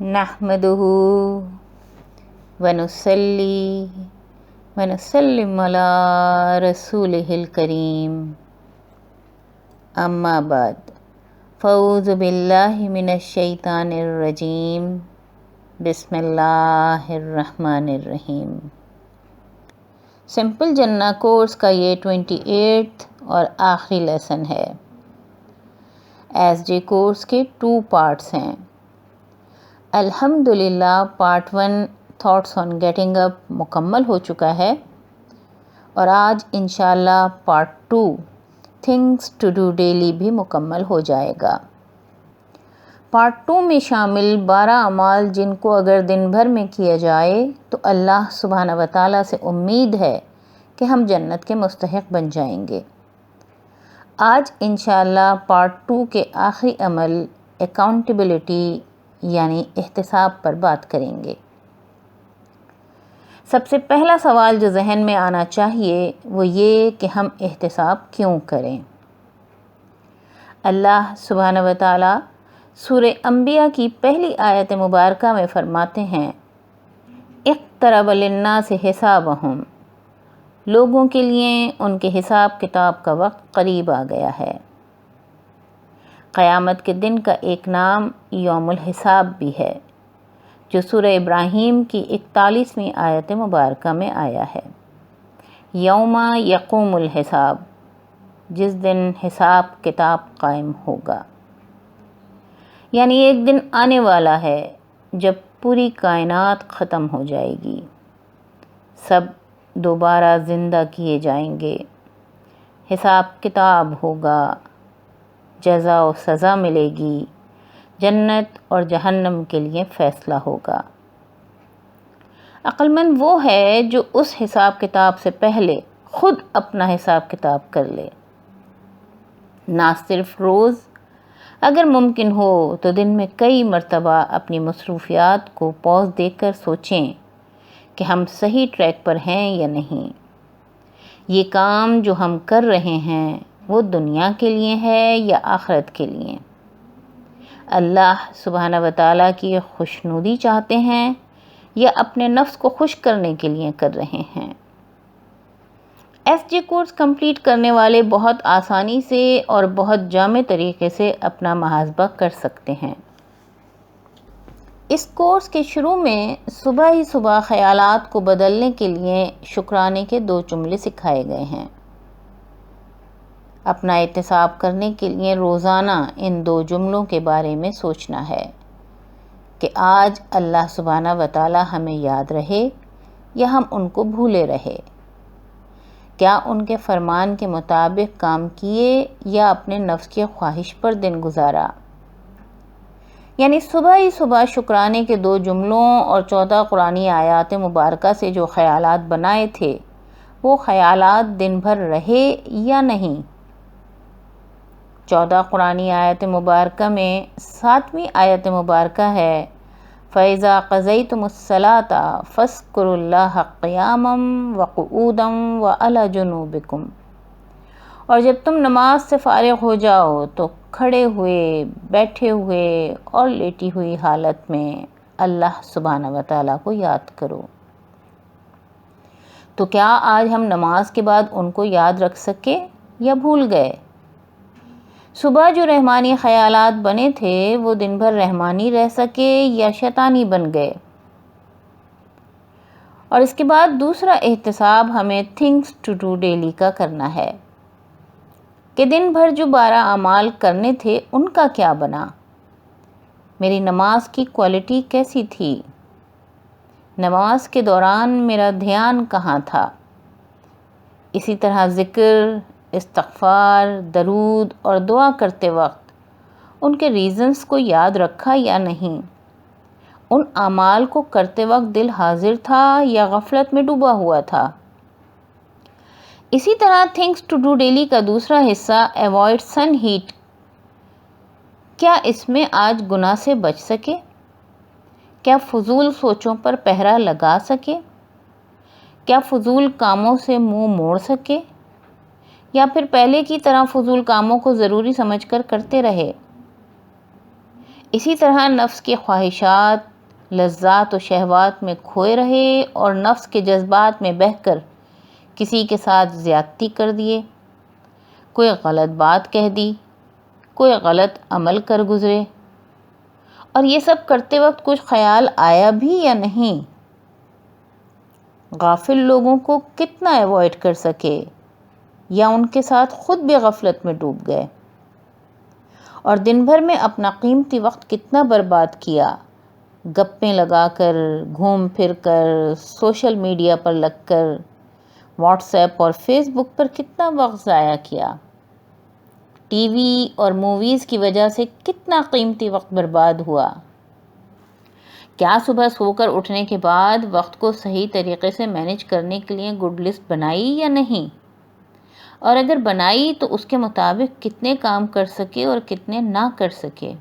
نحمده ونصلي ونسلم على رسوله الكريم اما بعد فاعوذ باللہ من الشیطان الرجیم بسم اللہ الرحمن الرحیم۔ سمپل جنہ کورس کا یہ 28 اور آخری لیسن ہے۔ ایس جے کورس کے 2 پارٹس ہیں۔ الحمدللہ part 1 thoughts on getting up مکمل ہو چکا ہے، اور آج انشاءاللہ part 2 things to do daily بھی مکمل ہو جائے گا۔ پارٹ 2 میں شامل 12 اعمال جن کو اگر دن بھر میں کیا جائے تو اللہ سبحانہ و تعالیٰ سے امید ہے کہ ہم جنت کے مستحق بن جائیں گے۔ آج انشاءاللہ پارٹ 2 کے آخری عمل اکاؤنٹیبلٹی یعنی احتساب پر بات کریں گے۔ سب سے پہلا سوال جو ذہن میں آنا چاہیے وہ یہ کہ ہم احتساب کیوں کریں؟ اللہ سبحانہ و تعالیٰ سورہ انبیاء کی پہلی آیت مبارکہ میں فرماتے ہیں، اقترب للناس حسابہم، لوگوں کے لیے ان کے حساب کتاب کا وقت قریب آ گیا ہے۔ قیامت کے دن کا ایک نام یوم الحساب بھی ہے، جو سورہ ابراہیم کی 41ویں آیت مبارکہ میں آیا ہے، یوم یقوم الحساب، جس دن حساب کتاب قائم ہوگا۔ یعنی ایک دن آنے والا ہے جب پوری کائنات ختم ہو جائے گی، سب دوبارہ زندہ کیے جائیں گے، حساب کتاب ہوگا، جزا و سزا ملے گی، جنت اور جہنم کے لیے فیصلہ ہوگا۔ عقل مند وہ ہے جو اس حساب کتاب سے پہلے خود اپنا حساب کتاب کر لے، نہ صرف روز، اگر ممکن ہو تو دن میں کئی مرتبہ اپنی مصروفیات کو پاز دے کر سوچیں کہ ہم صحیح ٹریک پر ہیں یا نہیں۔ یہ کام جو ہم کر رہے ہیں وہ دنیا کے لیے ہے یا آخرت کے لیے؟ اللہ سبحانہ و تعالیٰ کی خوشنودی چاہتے ہیں یا اپنے نفس کو خوش کرنے کے لیے کر رہے ہیں؟ ایس جے کورس کمپلیٹ کرنے والے بہت آسانی سے اور بہت جامع طریقے سے اپنا محاسبہ کر سکتے ہیں۔ اس کورس کے شروع میں صبح ہی صبح خیالات کو بدلنے کے لیے شکرانے کے 2 جملے سکھائے گئے ہیں۔ اپنا احتساب کرنے کے لیے روزانہ ان 2 جملوں کے بارے میں سوچنا ہے کہ آج اللہ سبحانہ و تعالیٰ ہمیں یاد رہے یا ہم ان کو بھولے رہے، کیا ان کے فرمان کے مطابق کام کیے یا اپنے نفس کی خواہش پر دن گزارا۔ یعنی صبح ہی صبح شکرانے کے 2 جملوں اور 14 قرآنی آیات مبارکہ سے جو خیالات بنائے تھے وہ خیالات دن بھر رہے یا نہیں۔ 14 قرآنی آیت مبارکہ میں 7ویں آیت مبارکہ ہے، فَإِذَا قَضَيْتُمُ الصَّلَاةَ فَاذْكُرُوا اللَّهَ قِيَامًا وَقُعُودًا وَعَلَى جُنُوبِكُمْ، اور جب تم نماز سے فارغ ہو جاؤ تو کھڑے ہوئے، بیٹھے ہوئے اور لیٹی ہوئی حالت میں اللہ سبحانہ و تعالیٰ کو یاد کرو۔ تو کیا آج ہم نماز کے بعد ان کو یاد رکھ سکے یا بھول گئے؟ صبح جو رحمانی خیالات بنے تھے وہ دن بھر رحمانی رہ سکے یا شیطانی بن گئے؟ اور اس کے بعد دوسرا احتساب ہمیں تھنگس ٹو ڈو ڈیلی کا کرنا ہے کہ دن بھر جو 12 اعمال کرنے تھے ان کا کیا بنا؟ میری نماز کی کوالٹی کیسی تھی؟ نماز کے دوران میرا دھیان کہاں تھا؟ اسی طرح ذکر، استغفار، درود اور دعا کرتے وقت ان کے ریزنز کو یاد رکھا یا نہیں؟ ان اعمال کو کرتے وقت دل حاضر تھا یا غفلت میں ڈوبا ہوا تھا؟ اسی طرح تھنگس ٹو ڈو ڈیلی کا دوسرا حصہ ایوائڈ سن ہیٹ، کیا اس میں آج گناہ سے بچ سکے؟ کیا فضول سوچوں پر پہرا لگا سکے؟ کیا فضول کاموں سے منہ موڑ سکے؟ یا پھر پہلے کی طرح فضول کاموں کو ضروری سمجھ کر کرتے رہے؟ اسی طرح نفس کی خواہشات، لذات و شہوات میں کھوئے رہے اور نفس کے جذبات میں بہہ کر کسی کے ساتھ زیادتی کر دیے، کوئی غلط بات کہہ دی، کوئی غلط عمل کر گزرے، اور یہ سب کرتے وقت کچھ خیال آیا بھی یا نہیں؟ غافل لوگوں کو کتنا ایوائڈ کر سکے، یا ان کے ساتھ خود بھی غفلت میں ڈوب گئے، اور دن بھر میں اپنا قیمتی وقت کتنا برباد کیا، گپیں لگا کر، گھوم پھر کر، سوشل میڈیا پر لگ کر، واٹس ایپ اور فیس بک پر کتنا وقت ضائع کیا، ٹی وی اور موویز کی وجہ سے کتنا قیمتی وقت برباد ہوا۔ کیا صبح سو کر اٹھنے کے بعد وقت کو صحیح طریقے سے مینیج کرنے کے لیے گڈ لسٹ بنائی یا نہیں؟ اور اگر بنائی تو اس کے مطابق کتنے کام کر سکے اور کتنے نہ کر سکے؟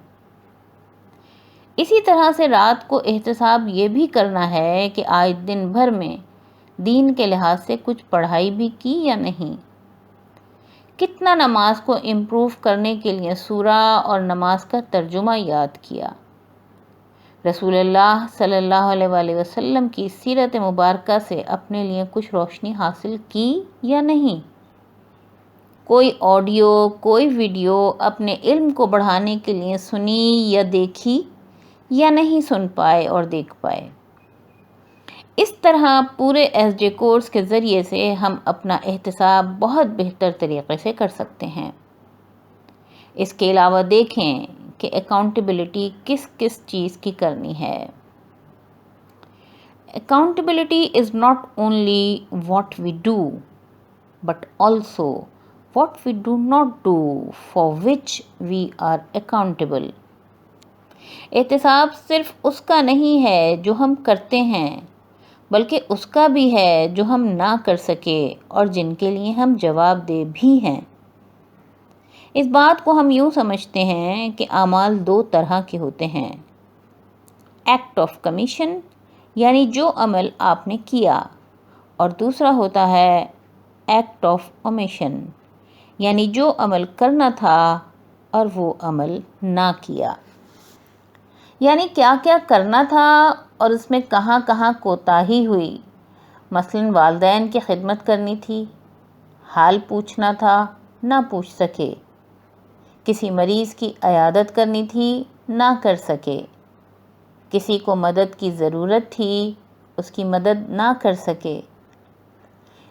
اسی طرح سے رات کو احتساب یہ بھی کرنا ہے کہ آج دن بھر میں دین کے لحاظ سے کچھ پڑھائی بھی کی یا نہیں، کتنا نماز کو امپروو کرنے کے لیے سورہ اور نماز کا ترجمہ یاد کیا، رسول اللہ صلی اللہ علیہ وآلہ وسلم کی سیرت مبارکہ سے اپنے لیے کچھ روشنی حاصل کی یا نہیں، کوئی آڈیو، کوئی ویڈیو اپنے علم کو بڑھانے کے لیے سنی یا دیکھی یا نہیں سن پائے اور دیکھ پائے۔ اس طرح پورے ایس جے کورس کے ذریعے سے ہم اپنا احتساب بہت بہتر طریقے سے کر سکتے ہیں۔ اس کے علاوہ دیکھیں کہ اکاؤنٹیبلٹی کس کس چیز کی کرنی ہے۔ Accountability is not only what we do but also what we do not do for which we are accountable. احتساب صرف اس کا نہیں ہے جو ہم کرتے ہیں، بلکہ اس کا بھی ہے جو ہم نہ کر سکے اور جن کے لیے ہم جواب دہ بھی ہیں۔ اس بات کو ہم یوں سمجھتے ہیں کہ اعمال دو طرح کے ہوتے ہیں، ایکٹ آف کمیشن یعنی جو عمل آپ نے کیا، اور دوسرا ہوتا ہے ایکٹ آف اومیشن یعنی جو عمل کرنا تھا اور وہ عمل نہ کیا۔ یعنی کیا کیا کرنا تھا اور اس میں کہاں کہاں کوتاہی ہوئی، مثلاً والدین کی خدمت کرنی تھی، حال پوچھنا تھا، نہ پوچھ سکے، کسی مریض کی عیادت کرنی تھی، نہ کر سکے، کسی کو مدد کی ضرورت تھی، اس کی مدد نہ کر سکے۔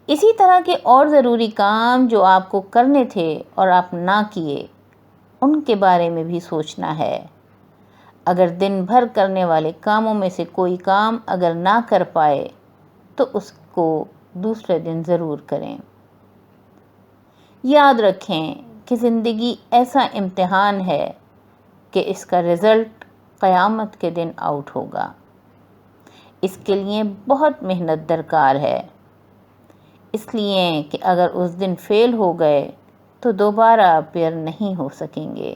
اسی طرح کے اور ضروری کام جو آپ کو کرنے تھے اور آپ نہ کیے، ان کے بارے میں بھی سوچنا ہے۔ اگر دن بھر کرنے والے کاموں میں سے کوئی کام اگر نہ کر پائے تو اس کو دوسرے دن ضرور کریں۔ یاد رکھیں کہ زندگی ایسا امتحان ہے کہ اس کا رزلٹ قیامت کے دن آؤٹ ہوگا۔ اس کے لیے بہت محنت درکار ہے، اس لیے کہ اگر اس دن فیل ہو گئے تو دوبارہ اپیئر نہیں ہو سکیں گے۔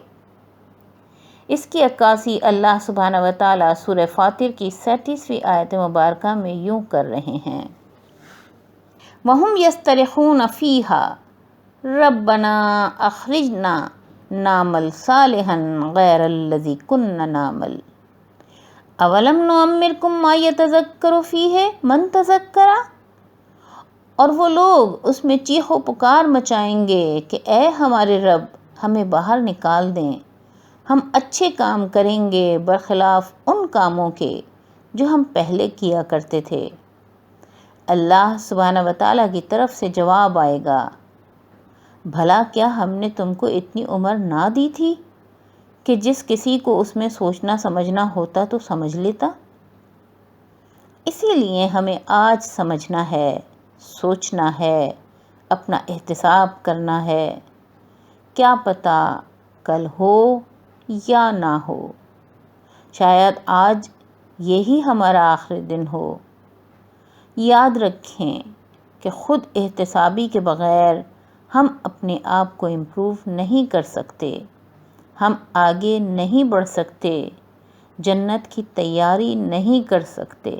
اس کی عکاسی اللہ سبحانہ وتعالی سورہ فاطر کی 37ویں آیت مبارکہ میں یوں کر رہے ہیں، وَهُمْ يَسْتَرِخُونَ فِيهَا رَبَّنَا أَخْرِجْنَا نَعْمَلْ صَالِحًا غَيْرَ الَّذِي كُنَّا نَعْمَلُ أَوَلَمْ نُعَمِّرْكُمْ مَا يَتَذَكَّرُ فِيهِ مَنْ تَذَكَّرَ۔ اور وہ لوگ اس میں چیخ و پکار مچائیں گے کہ اے ہمارے رب، ہمیں باہر نکال دیں، ہم اچھے کام کریں گے برخلاف ان کاموں کے جو ہم پہلے کیا کرتے تھے۔ اللہ سبحانہ وتعالیٰ کی طرف سے جواب آئے گا، بھلا کیا ہم نے تم کو اتنی عمر نہ دی تھی کہ جس کسی کو اس میں سوچنا سمجھنا ہوتا تو سمجھ لیتا؟ اسی لیے ہمیں آج سمجھنا ہے، سوچنا ہے، اپنا احتساب کرنا ہے، کیا پتہ کل ہو یا نہ ہو، شاید آج یہی ہمارا آخری دن ہو۔ یاد رکھیں کہ خود احتسابی کے بغیر ہم اپنے آپ کو امپروو نہیں کر سکتے، ہم آگے نہیں بڑھ سکتے، جنت کی تیاری نہیں کر سکتے۔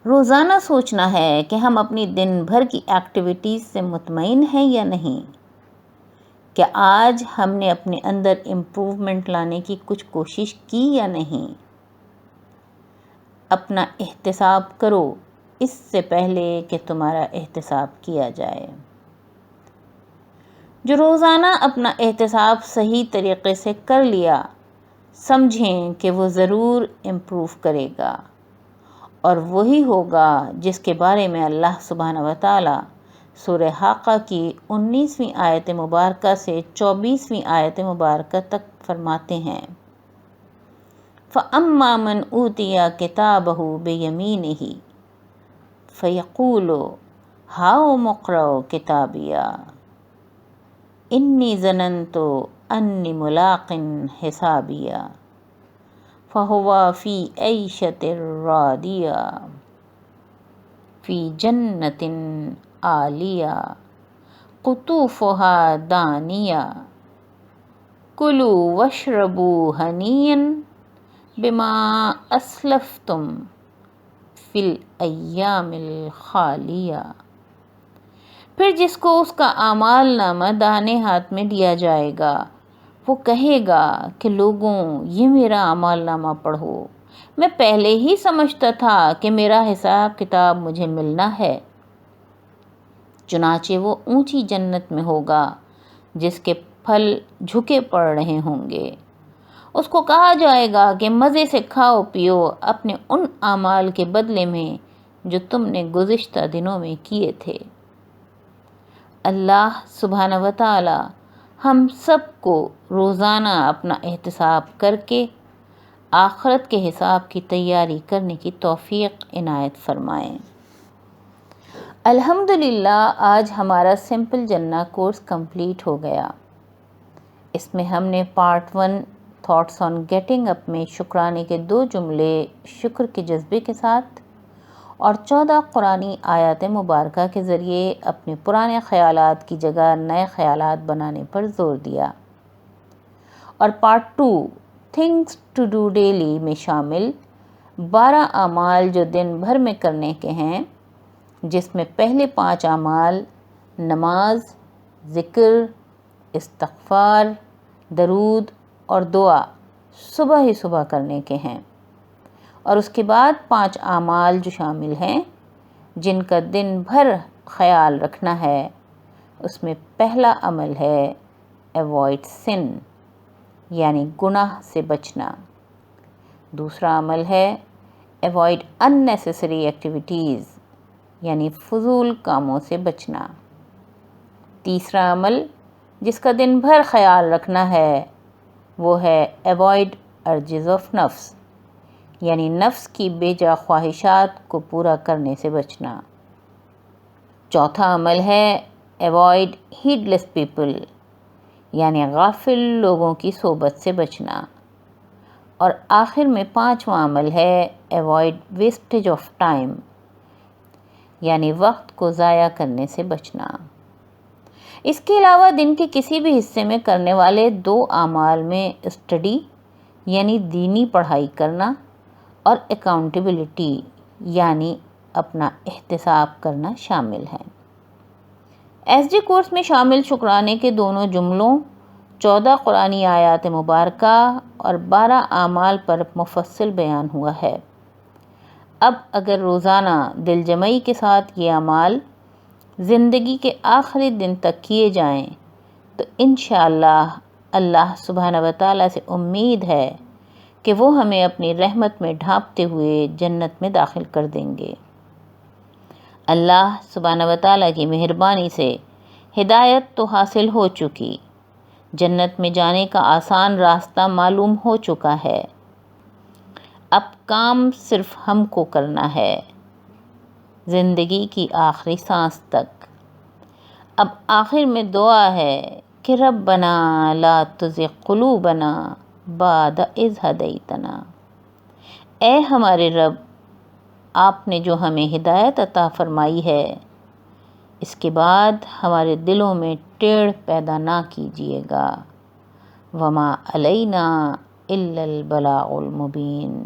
روزانہ سوچنا ہے کہ ہم اپنی دن بھر کی ایکٹیویٹیز سے مطمئن ہیں یا نہیں، کہ آج ہم نے اپنے اندر امپروومنٹ لانے کی کچھ کوشش کی یا نہیں؟ اپنا احتساب کرو اس سے پہلے کہ تمہارا احتساب کیا جائے۔ جو روزانہ اپنا احتساب صحیح طریقے سے کر لیا، سمجھیں کہ وہ ضرور امپروو کرے گا، اور وہی ہوگا جس کے بارے میں اللہ سبحانہ و تعالی سورہ حاقہ کی 19ویں آیت مبارکہ سے 24ویں آیت مبارکہ تک فرماتے ہیں، فَأَمَّا مَنْ أُوتِيَ كِتَابَهُ بِيَمِينِهِ فَيَقُولُ هَاؤُمُ اقْرَءُوا كِتَابِيَهْ إِنِّي ظَنَنْتُ أَنِّي مُلَاقٍ حِسَابِيَهْ فَهُوَ فِي عَيْشَةٍ رَاضِيَةٍ فِي جَنَّةٍ عَالِيَةٍ قُطُوفُهَا دَانِيَةٌ كُلُوا وَاشْرَبُوا هَنِيًّا بِمَا أَسْلَفْتُمْ فِي الْأَيَّامِ الْخَالِيَةِ۔ پھر جس کو اس کا اعمال نامہ داہنے ہاتھ میں دیا جائے گا، وہ کہے گا کہ لوگوں یہ میرا اعمال نامہ پڑھو، میں پہلے ہی سمجھتا تھا کہ میرا حساب کتاب مجھے ملنا ہے۔ چنانچہ وہ اونچی جنت میں ہوگا جس کے پھل جھکے پڑ رہے ہوں گے۔ اس کو کہا جائے گا کہ مزے سے کھاؤ پیو اپنے ان اعمال کے بدلے میں جو تم نے گزشتہ دنوں میں کیے تھے۔ اللہ سبحانہ و تعالی ہم سب کو روزانہ اپنا احتساب کر کے آخرت کے حساب کی تیاری کرنے کی توفیق عنایت فرمائیں۔ الحمدللہ آج ہمارا سمپل جنہ کورس کمپلیٹ ہو گیا۔ اس میں ہم نے پارٹ 1 تھاٹس آن گیٹنگ اپ میں شکرانے کے 2 جملے شکر کے جذبے کے ساتھ اور 14 قرآنی آیات مبارکہ کے ذریعے اپنے پرانے خیالات کی جگہ نئے خیالات بنانے پر زور دیا، اور part 2 things to do daily میں شامل 12 اعمال جو دن بھر میں کرنے کے ہیں، جس میں پہلے 5 اعمال نماز، ذکر، استغفار، درود اور دعا صبح ہی صبح کرنے کے ہیں، اور اس کے بعد 5 اعمال جو شامل ہیں جن کا دن بھر خیال رکھنا ہے۔ اس میں پہلا عمل ہے ایوائڈ سن، یعنی گناہ سے بچنا۔ دوسرا عمل ہے ایوائڈ unnecessary ایکٹیویٹیز، یعنی فضول کاموں سے بچنا۔ تیسرا عمل جس کا دن بھر خیال رکھنا ہے وہ ہے ایوائڈ urges of نفس، یعنی نفس کی بے جا خواہشات کو پورا کرنے سے بچنا۔ چوتھا عمل ہے ایوائڈ ہیڈلیس پیپل، یعنی غافل لوگوں کی صحبت سے بچنا۔ اور آخر میں 5واں عمل ہے ایوائڈ ویسٹیج آف ٹائم، یعنی وقت کو ضائع کرنے سے بچنا۔ اس کے علاوہ دن کے کسی بھی حصے میں کرنے والے 2 اعمال میں اسٹڈی یعنی دینی پڑھائی کرنا اور اکاؤنٹیبلٹی یعنی اپنا احتساب کرنا شامل ہے۔ ایس ڈی کورس میں شامل شکرانے کے دونوں جملوں 14 قرآنی آیات مبارکہ اور 12 اعمال پر مفصل بیان ہوا ہے۔ اب اگر روزانہ دل جمعی کے ساتھ یہ اعمال زندگی کے آخری دن تک کیے جائیں تو انشاءاللہ اللہ سبحانہ و تعالیٰ سے امید ہے کہ وہ ہمیں اپنی رحمت میں ڈھانپتے ہوئے جنت میں داخل کر دیں گے۔ اللہ سبحانہ و تعالیٰ کی مہربانی سے ہدایت تو حاصل ہو چکی، جنت میں جانے کا آسان راستہ معلوم ہو چکا ہے، اب کام صرف ہم کو کرنا ہے زندگی کی آخری سانس تک۔ اب آخر میں دعا ہے کہ ربنا لا تزغ قلوبنا بعد اذ ہدیتنا، اے ہمارے رب آپ نے جو ہمیں ہدایت عطا فرمائی ہے اس کے بعد ہمارے دلوں میں ٹیڑھ پیدا نہ کیجیے گا۔ وما علینا الا البلاغ المبین۔